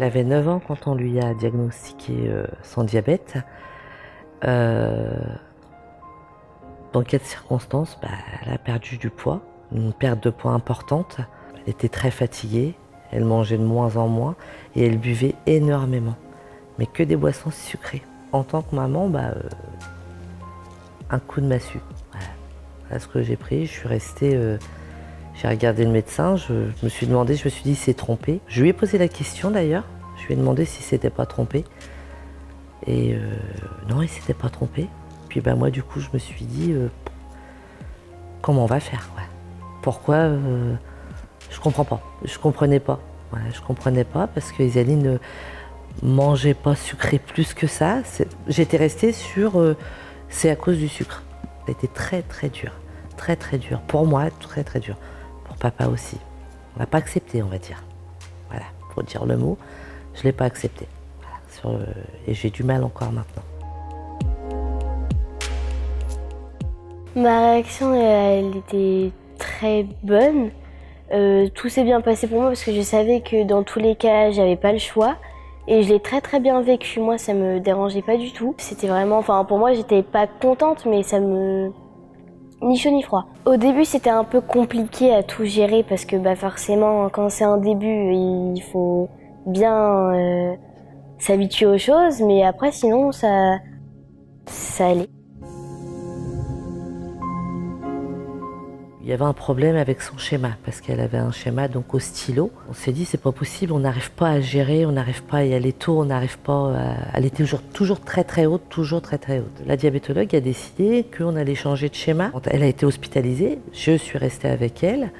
Elle avait 9 ans quand on lui a diagnostiqué son diabète. Dans quelles circonstances? Elle a perdu du poids, une perte de poids importante. Elle était très fatiguée, elle mangeait de moins en moins et elle buvait énormément, mais que des boissons sucrées. En tant que maman, un coup de massue. Voilà ce que j'ai pris. Je suis restée, j'ai regardé le médecin, je me suis demandé, je me suis dit, il s'est trompé. Je lui ai posé la question d'ailleurs, je lui ai demandé s'il s'était pas trompé. Et non, il s'était pas trompé. Puis moi du coup, je me suis dit, comment on va faire, ouais. Pourquoi je comprends pas. Je comprenais pas. Ouais, je comprenais pas parce que Isaline ne mangeait pas sucré plus que ça. J'étais restée sur c'est à cause du sucre. Ça a été très très dur. Très très dur. Pour moi, très très dur. Pour papa aussi. On n'a pas accepté, on va dire. Voilà, pour dire le mot, je l'ai pas accepté. Voilà, et j'ai du mal encore maintenant. Ma réaction, elle était très bonne. Tout s'est bien passé pour moi parce que je savais que dans tous les cas, j'avais pas le choix. Et je l'ai très très bien vécu. Moi, ça me dérangeait pas du tout. C'était vraiment, enfin pour moi, j'étais pas contente, mais ça me... ni chaud ni froid. Au début, c'était un peu compliqué à tout gérer parce que forcément, quand c'est un début, il faut bien s'habituer aux choses. Mais après, sinon, ça allait. Il y avait un problème avec son schéma, parce qu'elle avait un schéma donc au stylo. On s'est dit, c'est pas possible, on n'arrive pas à gérer, on n'arrive pas à y aller tôt, on n'arrive pas à... Elle était toujours très très haute, toujours très très haute. La diabétologue a décidé qu'on allait changer de schéma. Quand elle a été hospitalisée, je suis restée avec elle.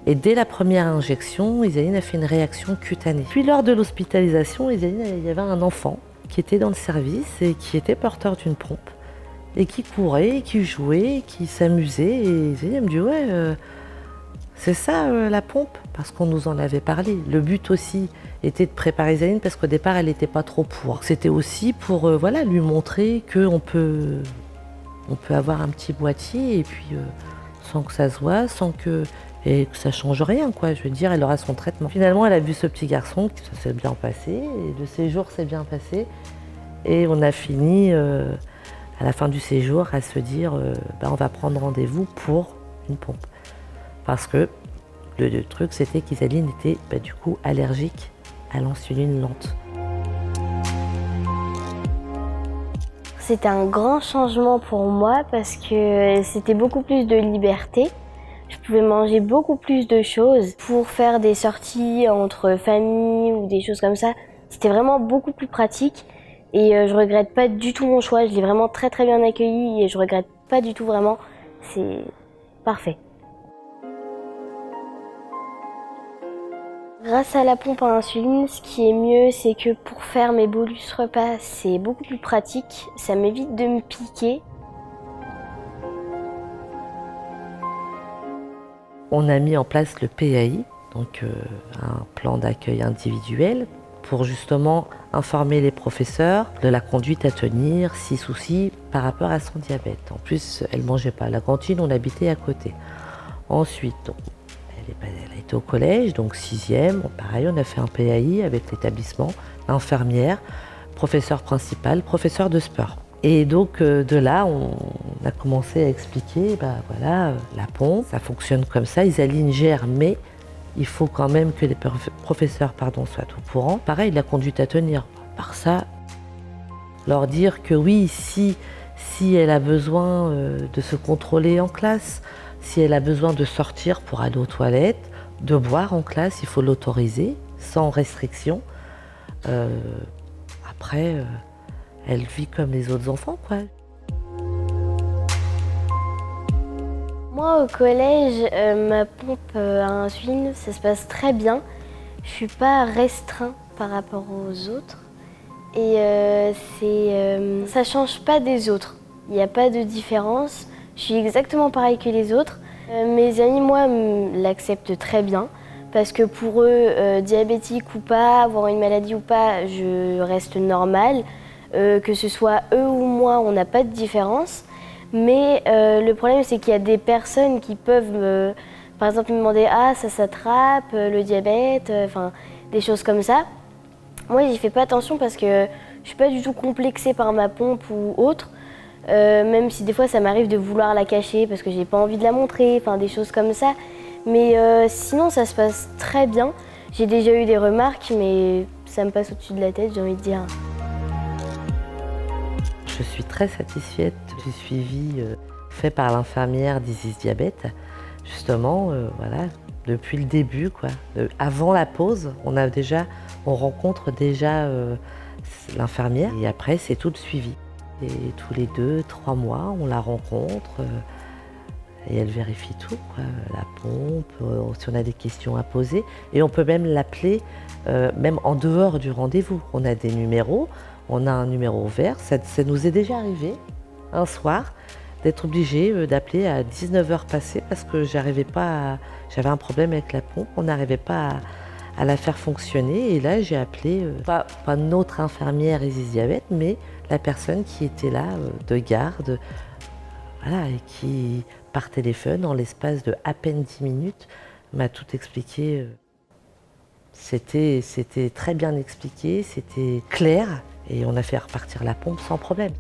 Et dès la première injection, Isaline a fait une réaction cutanée. Puis lors de l'hospitalisation, il y avait un enfant qui était dans le service et qui était porteur d'une pompe. Et qui courait, qui jouait, qui s'amusait. Et Isaline me dit, ouais, c'est ça la pompe, parce qu'on nous en avait parlé. Le but aussi était de préparer Isaline, parce qu'au départ, elle n'était pas trop pour. C'était aussi pour voilà, lui montrer qu'on peut avoir un petit boîtier, et puis sans que ça se voit, et que ça change rien, quoi. Je veux dire, elle aura son traitement. Finalement, elle a vu ce petit garçon, ça s'est bien passé, et le séjour s'est bien passé. Et on a fini... à la fin du séjour, à se dire on va prendre rendez-vous pour une pompe. Parce que le truc, c'était qu'Isaline était du coup allergique à l'insuline lente. C'était un grand changement pour moi parce que c'était beaucoup plus de liberté. Je pouvais manger beaucoup plus de choses pour faire des sorties entre familles ou des choses comme ça. C'était vraiment beaucoup plus pratique. Et je regrette pas du tout mon choix, je l'ai vraiment très très bien accueilli et je regrette pas du tout vraiment, c'est parfait. Grâce à la pompe à insuline, ce qui est mieux, c'est que pour faire mes bolus repas, c'est beaucoup plus pratique, ça m'évite de me piquer. On a mis en place le PAI, donc un plan d'accueil individuel, pour justement informer les professeurs de la conduite à tenir, si souci, par rapport à son diabète. En plus, elle ne mangeait pas à la cantine, on habitait à côté. Ensuite, elle a été au collège, donc 6e, pareil, on a fait un PAI avec l'établissement, infirmière, professeur principal, professeur de sport. Et donc de là, on a commencé à expliquer, voilà, la pompe, ça fonctionne comme ça, Isaline gère, mais il faut quand même que les professeurs soient au courant. Pareil, la conduite à tenir. Par ça, leur dire que oui, si elle a besoin de se contrôler en classe, si elle a besoin de sortir pour aller aux toilettes, de boire en classe, il faut l'autoriser, sans restriction. Après, elle vit comme les autres enfants, quoi. Moi, au collège, ma pompe à insuline, ça se passe très bien. Je suis pas restreint par rapport aux autres. Et ça change pas des autres. Il n'y a pas de différence. Je suis exactement pareil que les autres. Mes amis, moi, l'acceptent très bien. Parce que pour eux, diabétique ou pas, avoir une maladie ou pas, je reste normale. Que ce soit eux ou moi, on n'a pas de différence. Mais le problème, c'est qu'il y a des personnes qui peuvent, par exemple, me demander « Ah, ça s'attrape, le diabète », enfin, des choses comme ça. Moi, j'y fais pas attention parce que je suis pas du tout complexée par ma pompe ou autre. Même si des fois ça m'arrive de vouloir la cacher parce que j'ai pas envie de la montrer, enfin des choses comme ça. Mais sinon ça se passe très bien. J'ai déjà eu des remarques mais ça me passe au-dessus de la tête, j'ai envie de dire. Je suis très satisfaite du suivi fait par l'infirmière d'Isis Diabète. Justement, voilà, depuis le début, quoi. Avant la pause, on rencontre déjà l'infirmière et après c'est tout le suivi. Et tous les 2-3 mois, on la rencontre et elle vérifie tout, quoi. La pompe, si on a des questions à poser. Et on peut même l'appeler, même en dehors du rendez-vous. On a des numéros, on a un numéro vert. Ça nous est déjà arrivé, un soir, d'être obligé d'appeler à 19h passées parce que j'avais un problème avec la pompe, on n'arrivait pas à la faire fonctionner. Et là, j'ai appelé, pas notre infirmière Isis Diabète, mais la personne qui était là de garde, voilà, et qui, par téléphone, en l'espace de à peine 10 minutes, m'a tout expliqué. C'était très bien expliqué, c'était clair, et on a fait repartir la pompe sans problème.